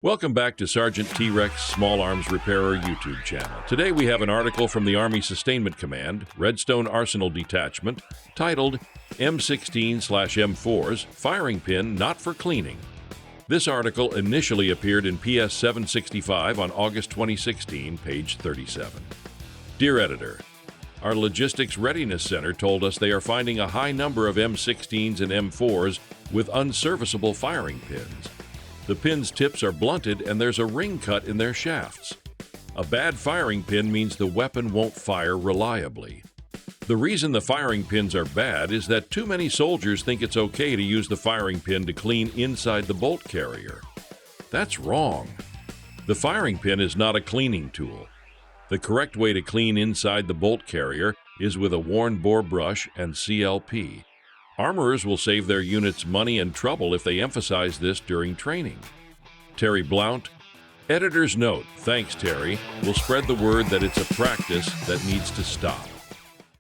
Welcome back to Sergeant T-Rex Small Arms Repairer YouTube channel. Today we have an article from the Army Sustainment Command, Redstone Arsenal Detachment, titled M16s/M4s, Firing Pin Not for Cleaning. This article initially appeared in PS 765 on August 2016, page 37. Dear Editor, our Logistics Readiness Center told us they are finding a high number of M16s and M4s with unserviceable firing pins. The pin's tips are blunted and there's a ring cut in their shafts. A bad firing pin means the weapon won't fire reliably. The reason the firing pins are bad is that too many soldiers think it's okay to use the firing pin to clean inside the bolt carrier. That's wrong. The firing pin is not a cleaning tool. The correct way to clean inside the bolt carrier is with a worn bore brush and CLP. Armorers will save their units money and trouble if they emphasize this during training. Terry Blount, Editor's note, thanks Terry, will spread the word that it's a practice that needs to stop.